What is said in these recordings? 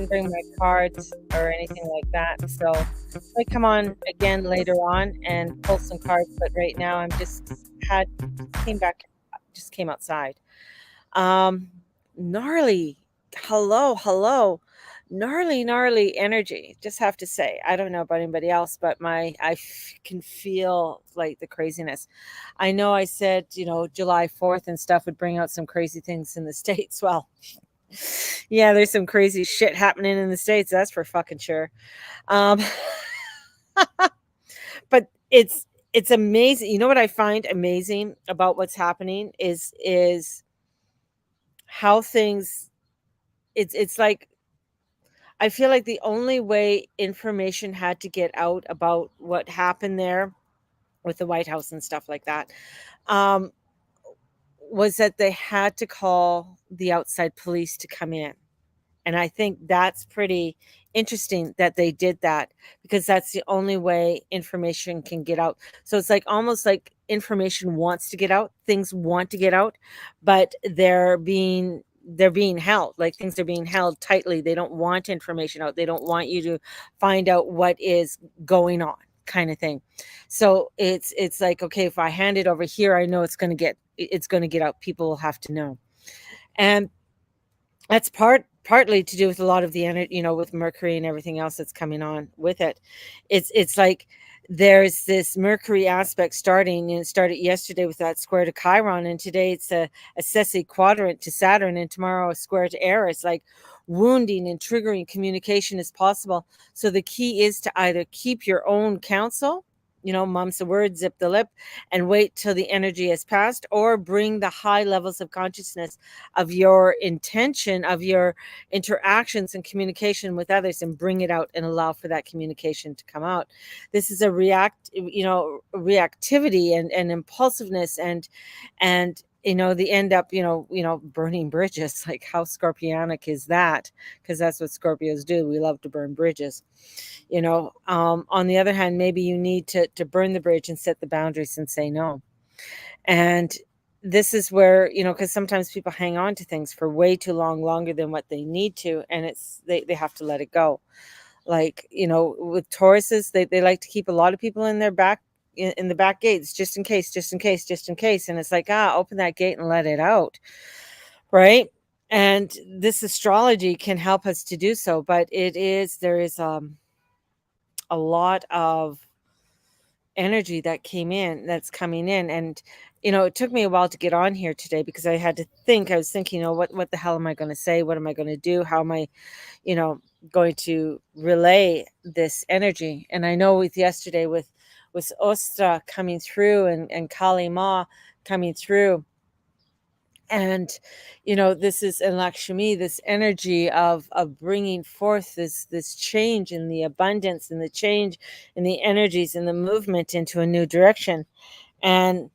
didn't bring my cards or anything like that. So I come on again later on and pull some cards. But right now I'm had just came back, just came outside. Um, gnarly. Hello, hello. Gnarly energy. Just have to say, I don't know about anybody else, but can feel like the craziness. I know I said, July 4th and stuff would bring out some crazy things in the States. Well, yeah, there's some crazy shit happening in the States. That's for fucking sure. Um, but it's amazing. You know what I find amazing about what's happening is how things it's like I feel like the only way information had to get out about what happened there with the White House and stuff like that, um, was that they had to call the outside police to come in. And I think that's pretty interesting that they did that because that's the only way information can get out. So it's like almost like information wants to get out, things want to get out, but they're being held, like things are being held tightly. They don't want information out. They don't want you to find out what is going on, kind of thing. So it's like, okay, if I hand it over here, I know it's going to get out. People will have to know. And that's partly to do with a lot of the energy, with Mercury and everything else that's coming on with it. It's like there's this Mercury aspect starting, and it started yesterday with that square to Chiron, and today it's a Ceci quadrant to Saturn, and tomorrow a square to Eris. Like wounding and triggering communication is possible. So the key is to either keep your own counsel, mum's the word, zip the lip, and wait till the energy has passed, or bring the high levels of consciousness of your intention, of your interactions and communication with others, and bring it out and allow for that communication to come out. This is a reactivity and impulsiveness and the end up, burning bridges. Like, how scorpionic is that? Because that's what Scorpios do. We love to burn bridges. On the other hand, maybe you need to burn the bridge and set the boundaries and say no. And this is where, because sometimes people hang on to things for way too long, longer than what they need to, and they have to let it go. Like, with Tauruses, they like to keep a lot of people in their back, in the back gates, just in case, just in case, just in case. And it's like, open that gate and let it out. Right. And this astrology can help us to do so, but there is a lot of energy that's coming in. And it took me a while to get on here today because I had to think. I was thinking, what the hell am I going to say? What am I going to do? How am I going to relay this energy? And I know with yesterday, with Ostra coming through, and Kali Ma coming through, and this is in Lakshmi, this energy of bringing forth this change in the abundance, and the change in the energies and the movement into a new direction. And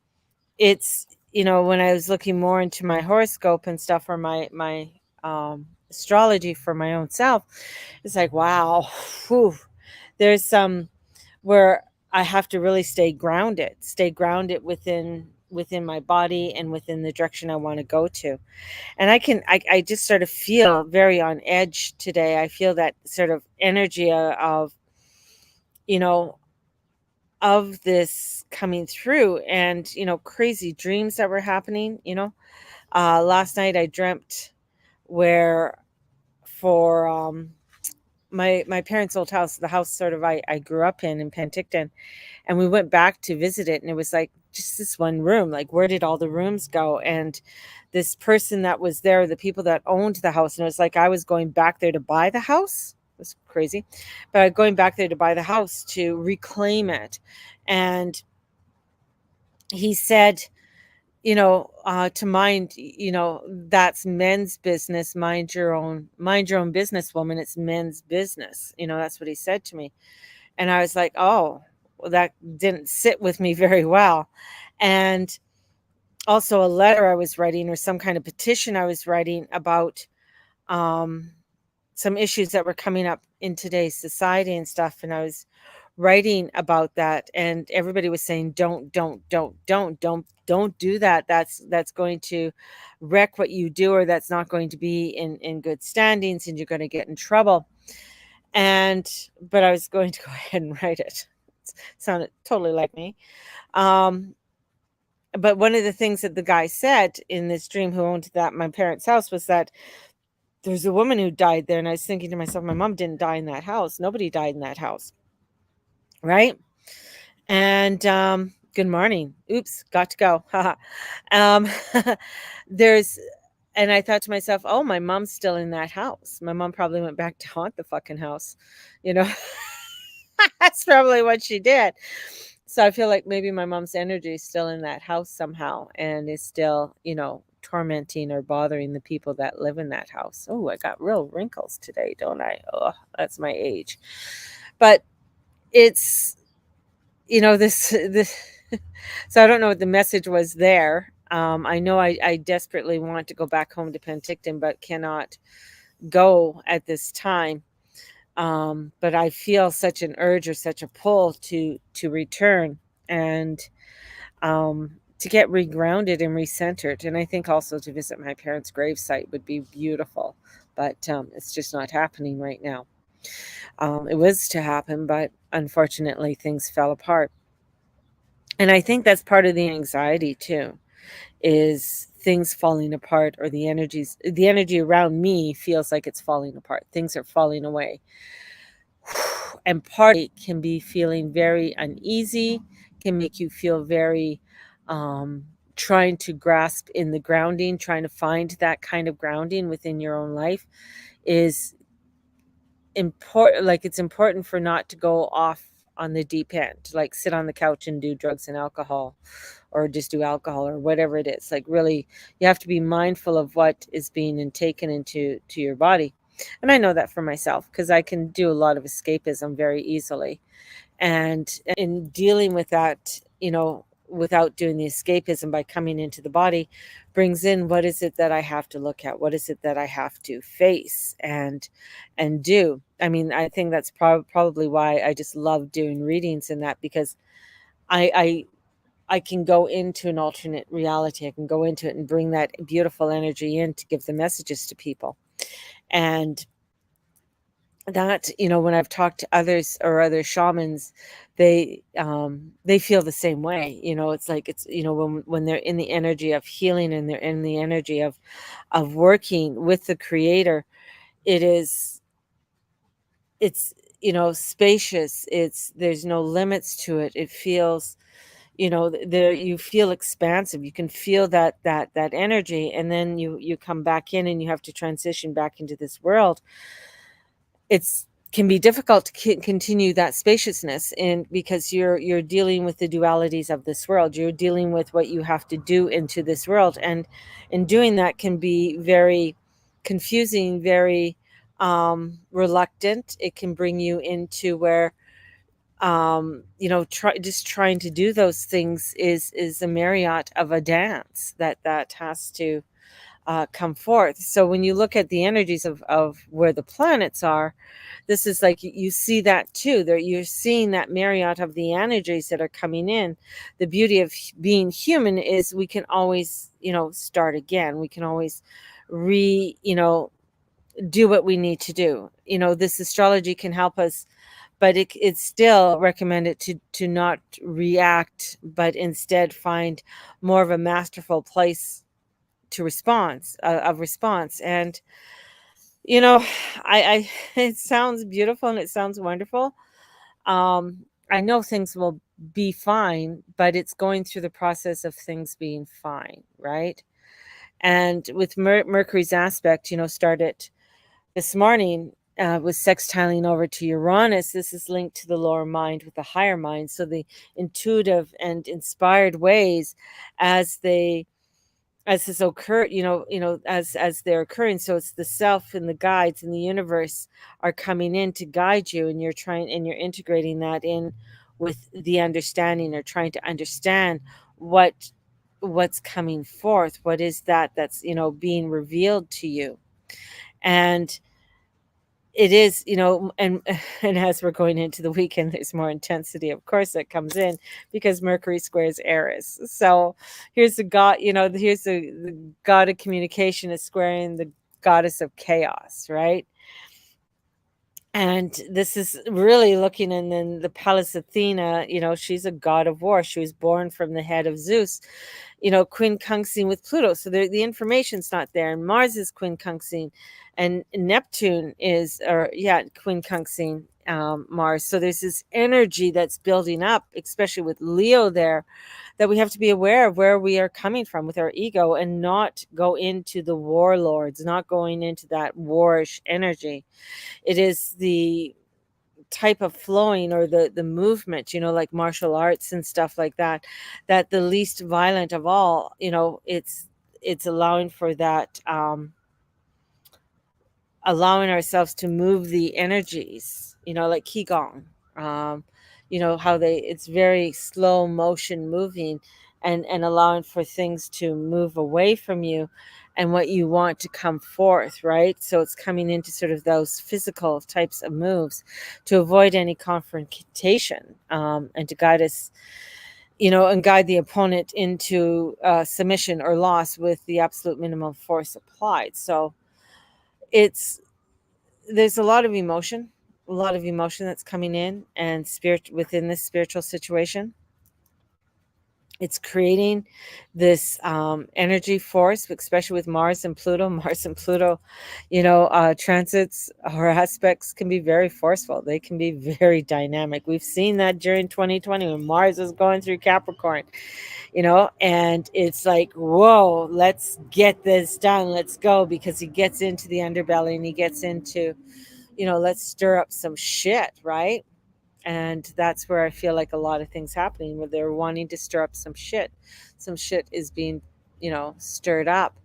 it's, when I was looking more into my horoscope and stuff, or my astrology for my own self, it's like, wow, whew, there's some where I have to really stay grounded within my body and within the direction I want to go to. And I just sort of feel very on edge today. I feel that sort of energy you know of this coming through, and crazy dreams that were happening. Last night I dreamt where, for my parents' old house, the house sort of I grew up in Penticton, and we went back to visit it, and it was like just this one room. Like, where did all the rooms go? And this person that was there, the people that owned the house, and it was like I was going back there to buy the house. It was crazy, but going back there to buy the house, to reclaim it. And he said, to mind, that's men's business. Mind your own business, woman. It's men's business. That's what he said to me. And I was like, oh, well, that didn't sit with me very well. And also a letter I was writing, or some kind of petition I was writing about some issues that were coming up in today's society and stuff. And I was writing about that, and everybody was saying, don't do that. That's going to wreck what you do, or that's not going to be in good standings, and you're going to get in trouble. And but I was going to go ahead and write it. Sounded totally like me. Um, but one of the things that the guy said in this dream, who owned that my parents' house, was that there's a woman who died there. And I was thinking to myself, my mom didn't die in that house. Nobody died in that house, right? And good morning. Oops, got to go. um, there's, and I thought to myself, oh, my mom's still in that house. My mom probably went back to haunt the fucking house, you know. That's probably what she did. So I feel like maybe my mom's energy is still in that house somehow, and is still, tormenting or bothering the people that live in that house. Oh, I got real wrinkles today, don't I? Oh, that's my age. But it's, this so I don't know what the message was there. I know I desperately want to go back home to Penticton, but cannot go at this time. But I feel such an urge or such a pull to return, and to get regrounded and recentered. And I think also to visit my parents' gravesite would be beautiful, but it's just not happening right now. It was to happen, but unfortunately things fell apart. And I think that's part of the anxiety too, is things falling apart, or the energy around me feels like it's falling apart. Things are falling away. And party can be feeling very uneasy, can make you feel very trying to grasp in the grounding, trying to find that kind of grounding within your own life is important. Like, it's important for not to go off on the deep end, like sit on the couch and do drugs and alcohol, or just do alcohol, or whatever it is. Like, really, you have to be mindful of what is being taken into your body. And I know that for myself, because I can do a lot of escapism very easily. And in dealing with that, without doing the escapism, by coming into the body, brings in, what is it that I have to look at? What is it that I have to face and do? I mean, I think that's probably why I just love doing readings in that, because I I can go into an alternate reality. I can go into it and bring that beautiful energy in to give the messages to people. And that, when I've talked to others or other shamans, they feel the same way. It's like, it's, when they're in the energy of healing, and they're in the energy of working with the creator, it is it's spacious. There's no limits to it. It feels, there, you feel expansive. You can feel that energy, and then you come back in, and you have to transition back into this world. It's can be difficult to continue that spaciousness, and because you're dealing with the dualities of this world, you're dealing with what you have to do into this world, and in doing that can be very confusing, very reluctant. It can bring you into where, trying to do those things is a marriott of a dance that has to come forth. So when you look at the energies of where the planets are, this is like, you see that too. There, you're seeing that marriott of the energies that are coming in. The beauty of being human is we can always, start again. We can always do what we need to do. This astrology can help us, but it's still recommended to not react, but instead find more of a masterful place to response of response. And you know I it sounds beautiful, and it sounds wonderful. I know things will be fine, but it's going through the process of things being fine, right? And with Mercury's aspect, started this morning, with sextiling over to Uranus. This is linked to the lower mind with the higher mind. So the intuitive and inspired ways, as they as this occur, as they're occurring. So it's the self and the guides and the universe are coming in to guide you, and you're integrating that in with the understanding, or trying to understand what's coming forth. What is that's being revealed to you. And it is, and and as we're going into the weekend, there's more intensity, of course, that comes in because Mercury squares Eris. So here's the god, here's the god of communication is squaring the goddess of chaos, right? And this is really looking, and then the Pallas Athena, she's a god of war. She was born from the head of Zeus, quincunxing with Pluto. So the information's not there. And Mars is quincunxing, and Neptune is, or yeah, quincunxing Mars. So there's this energy that's building up, especially with Leo there, that we have to be aware of where we are coming from with our ego and not go into the warlords, not going into that warish energy. It is the type of flowing or the movement, like martial arts and stuff like that, that the least violent of all, it's allowing for that, allowing ourselves to move the energies, like qigong, how it's very slow motion moving, and allowing for things to move away from you and what you want to come forth, right? So it's coming into sort of those physical types of moves to avoid any confrontation, and to guide us, and guide the opponent into submission or loss with the absolute minimum force applied. So it's there's a lot of emotion that's coming in, and spirit within this spiritual situation. It's creating this energy force, especially with Mars and Pluto. Mars and Pluto, transits or aspects can be very forceful. They can be very dynamic. We've seen that during 2020 when Mars was going through Capricorn, and it's like, whoa, let's get this done. Let's go, because he gets into the underbelly and he gets into, let's stir up some shit, right? And that's where I feel like a lot of things happening, where they're wanting to stir up some shit. Some shit is being, stirred up.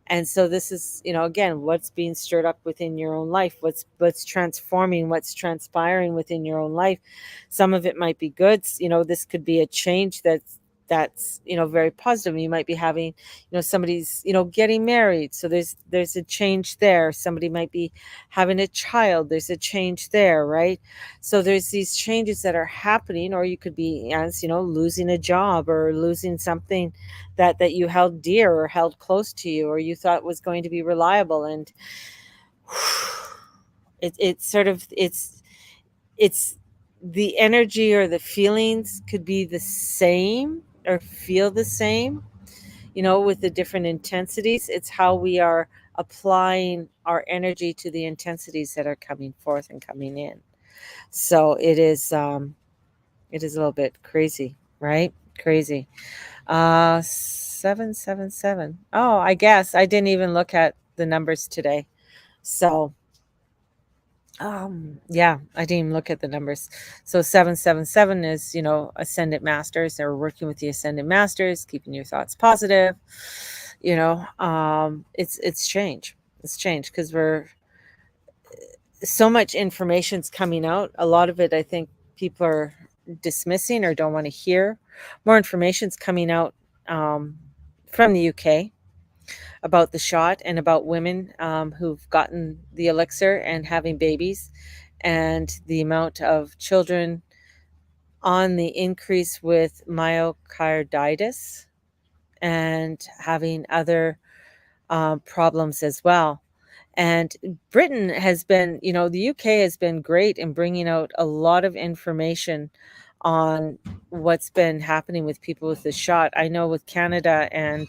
And so this is, again, what's being stirred up within your own life, what's transforming, what's transpiring within your own life. Some of it might be good. This could be a change that's very positive. You might be having, somebody's, getting married, so there's a change there. Somebody might be having a child, there's a change there, right? So there's these changes that are happening. Or you could be, as losing a job, or losing something that you held dear or held close to you, or you thought was going to be reliable. And it's sort of, it's the energy or the feelings could be the same or feel the same, with the different intensities. It's how we are applying our energy to the intensities that are coming forth and coming in. So it is a little bit crazy, right? Crazy. 777. Oh, I guess I didn't even look at the numbers today. So yeah, I didn't even look at the numbers. So 777 is, ascendant masters. They're working with the ascendant masters, keeping your thoughts positive. It's change. It's change, because we're so much information's coming out. A lot of it, I think, people are dismissing or don't want to hear. More information's coming out from the UK about the shot, and about women who've gotten the elixir and having babies, and the amount of children on the increase with myocarditis and having other problems as well. And Britain has been, the UK has been great in bringing out a lot of information on what's been happening with people with the shot. I know with Canada and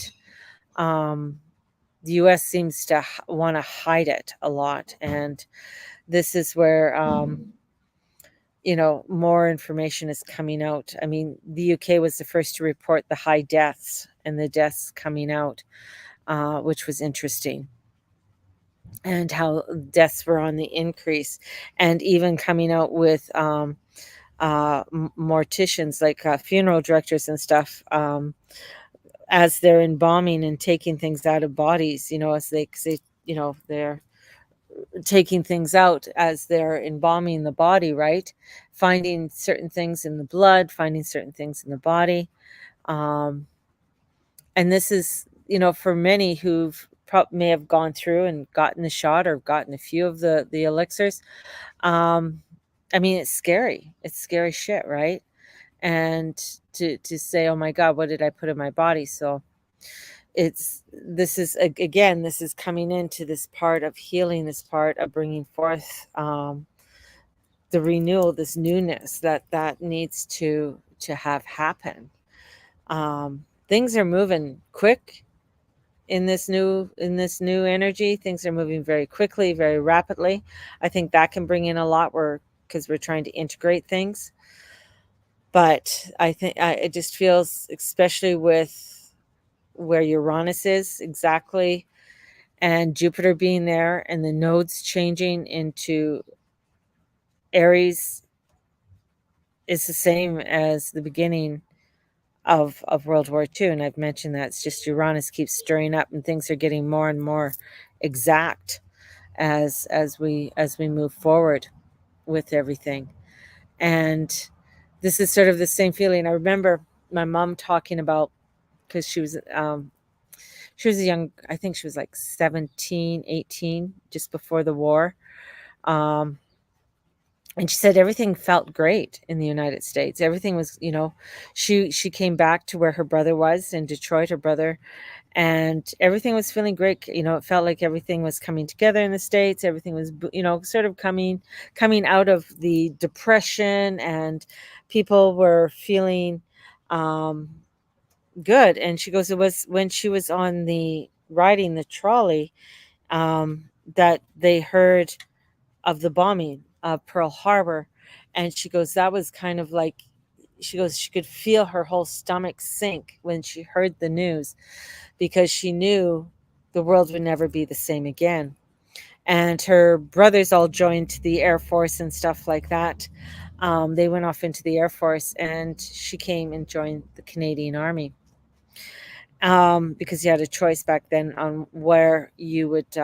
the US seems to want to hide it a lot. And this is where, more information is coming out. I mean, the UK was the first to report the high deaths and the deaths coming out, which was interesting. And how deaths were on the increase, and even coming out with morticians, like funeral directors and stuff, as they're embalming and taking things out of bodies, as they're taking things out as they're embalming the body, right? Finding certain things in the blood, finding certain things in the body. And this is, for many who've may have gone through and gotten the shot or gotten a few of the elixirs. Um, I mean, it's scary. It's scary shit, right? And to say, "Oh my god, what did I put in my body?" So this is again, this is coming into this part of healing, this part of bringing forth the renewal, this newness that needs to have happen. Things are moving quick in this new energy. Things are moving very quickly, very rapidly. I think that can bring in a lot, where because we're trying to integrate things. But I think it just feels, especially with where Uranus is exactly, and Jupiter being there, and the nodes changing into Aries, is the same as the beginning of World War II. And I've mentioned that it's just Uranus keeps stirring up, and things are getting more and more exact as we move forward with everything. And this is sort of the same feeling. I remember my mom talking about, because she was a young, I think she was like 17, 18, just before the war. Um, and she said everything felt great in the United States. Everything was, she came back to where her brother was in Detroit, her brother, and everything was feeling great. It felt like everything was coming together in the States. Everything was, sort of coming out of the depression, and people were feeling um, good. And she goes, it was when she was on the riding the trolley, that they heard of the bombing of Pearl Harbor. And she goes, that was kind of like, she goes, she could feel her whole stomach sink when she heard the news, because she knew the world would never be the same again. And her brothers all joined the Air Force and stuff like that. They went off into the Air Force, and she came and joined the Canadian Army, because you had a choice back then on where you would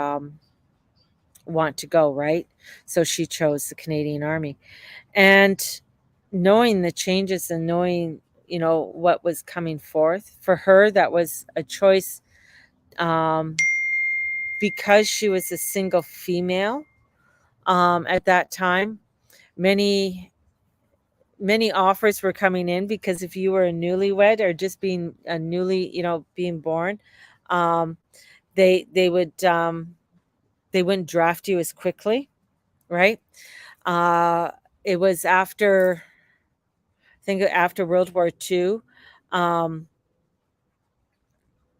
want to go, right? So she chose the Canadian Army. And knowing the changes, and knowing, what was coming forth for her, that was a choice, um, because she was a single female, at that time. Many many offers were coming in, because if you were a newlywed, or just being a newly, being born, um, they they wouldn't draft you as quickly, right? uh, it was after, I think, after World War II. um,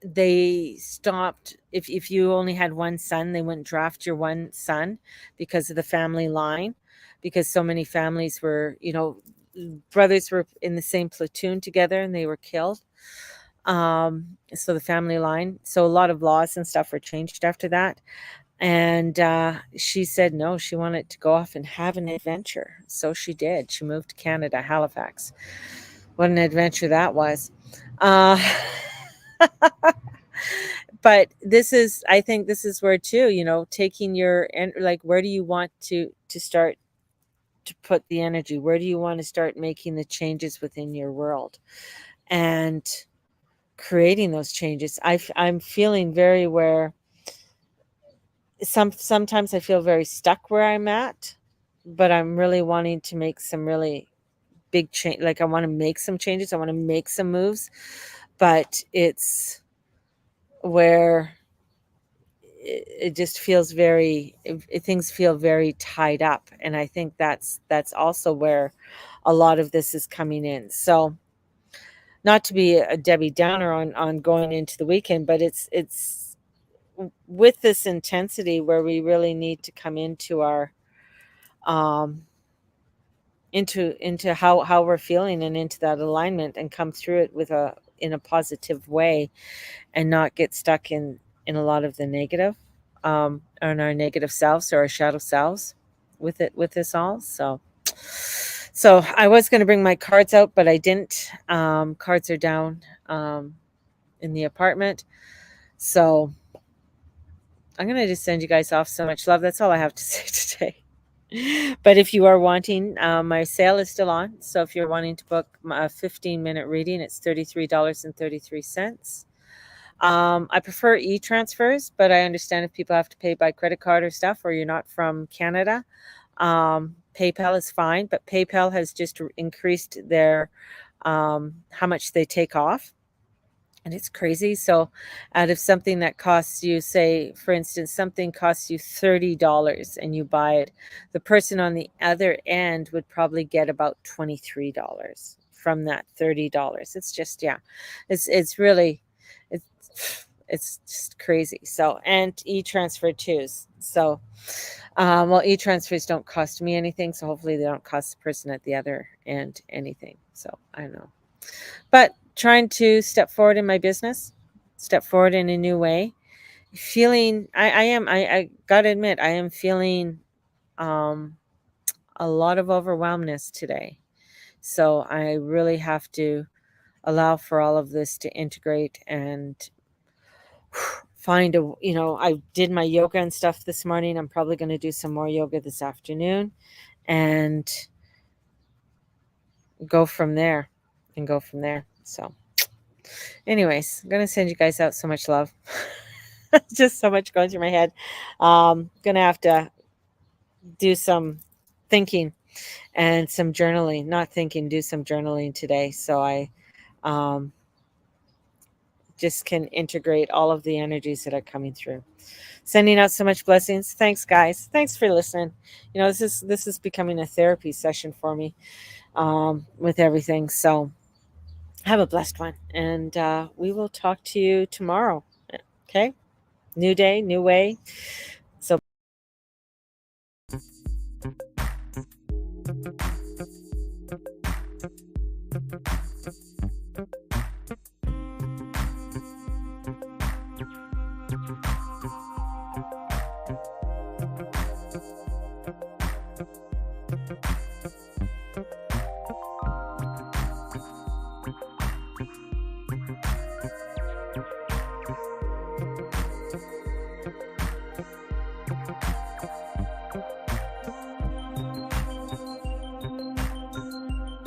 they stopped. If you only had one son, they wouldn't draft your one son, because of the family line, because so many families were, brothers were in the same platoon together, and they were killed. So the family line, so a lot of laws and stuff were changed after that. And she said no, she wanted to go off and have an adventure, so she did. She moved to Canada, Halifax. What an adventure that was. uh but this is, I think this is where too, taking your, and like, where do you want to start to put the energy? Where do you want to start making the changes within your world, and creating those changes? I'm feeling very where sometimes I feel very stuck where I'm at, but I'm really wanting to make some really big change. Like, I want to make some changes, I want to make some moves, but it's where it just feels very, things feel very tied up. And I think that's also where a lot of this is coming in. So, not to be a Debbie Downer on going into the weekend, but it's with this intensity where we really need to come into our um into how we're feeling, and into that alignment, and come through it with a in a positive way, and not get stuck in a lot of the negative, on our negative selves, or our shadow selves, with this all. So I was going to bring my cards out, but I didn't. Cards are down, in the apartment. So I'm going to just send you guys off so much love. That's all I have to say today. But if you are wanting, my sale is still on. So if you're wanting to book a 15-minute reading, it's $33.33. I prefer e-transfers, but I understand if people have to pay by credit card or stuff, or you're not from Canada. PayPal is fine, but PayPal has just increased their how much they take off, and it's crazy. So, out of something that costs you, say, for instance, something costs you $30 and you buy it, the person on the other end would probably get about $23 from that $30. It's just, yeah, it's really, it's it's just crazy. So, and e-transfer too. So, well, e-transfers don't cost me anything, so hopefully they don't cost the person at the other end anything. So I don't know. But trying to step forward in my business, step forward in a new way. Feeling I gotta admit, I am feeling um a lot of overwhelmness today. So I really have to allow for all of this to integrate and find a, I did my yoga and stuff this morning. I'm probably going to do some more yoga this afternoon and go from there So anyways, I'm going to send you guys out so much love. Just so much going through my head. Gonna have to do some thinking and some journaling. Not thinking, do some journaling today, so I um, just can integrate all of the energies that are coming through. Sending out so much blessings. Thanks, guys. Thanks for listening. This is becoming a therapy session for me with everything. So have a blessed one, and we will talk to you tomorrow. Okay, new day, new way.